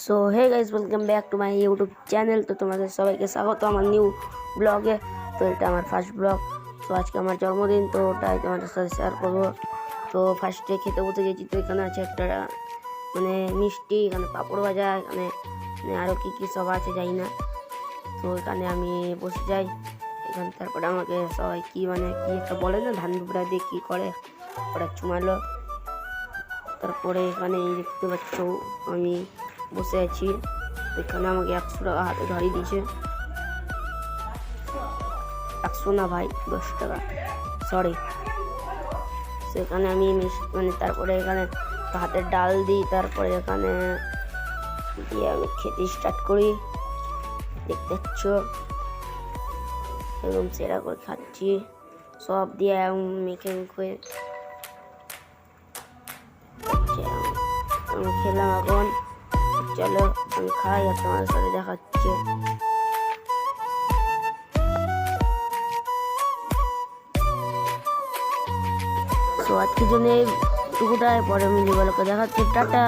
So hey guys, welcome back to my YouTube channel. তো তোমাদের সবাইকে স্বাগত আমার নিউ ব্লগে। তো এটা আমার ফার্স্ট ব্লগ। তো আজকে আমার জন্মদিন, তো ওটাই তোমাদের সাথে শেয়ার করবো। তো ফার্স্টে খেতে বসে গেছি। তো এখানে আছে একটা মানে মিষ্টি, এখানে পাঁপড় ভাজা, এখানে আরও কী কী সব আছে যাই না। তো এখানে আমি বসে যাই। এখানে তারপরে আমাকে সবাই কি একটা বলে না, ধান দুপুরা দিয়ে কী করে ওরা চুমালো। তারপরে এখানে দেখতে পাচ্ছ আমি বসে আছি। এখানে আমাকে 100 টাকা হাতে ধরিয়ে দিয়েছে। 100 না ভাই, 10 টাকা, সরি। সেখানে আমি তারপরে এখানে হাতে ডাল দিই, তারপরে এখানে দিয়ে আমি খেতে স্টার্ট করি। দেখতে পাচ্ছ একদম সেরা করে খাচ্ছি, সব দিয়ে মেখে মেখে আমি খেলাম। এখন চলো আমি খাই আর তোমাদের সাথে দেখাচ্ছে। তো আজকের জন্য এইটুকুটাই, পরে মিলিগুলোকে দেখাচ্ছি, টাটা।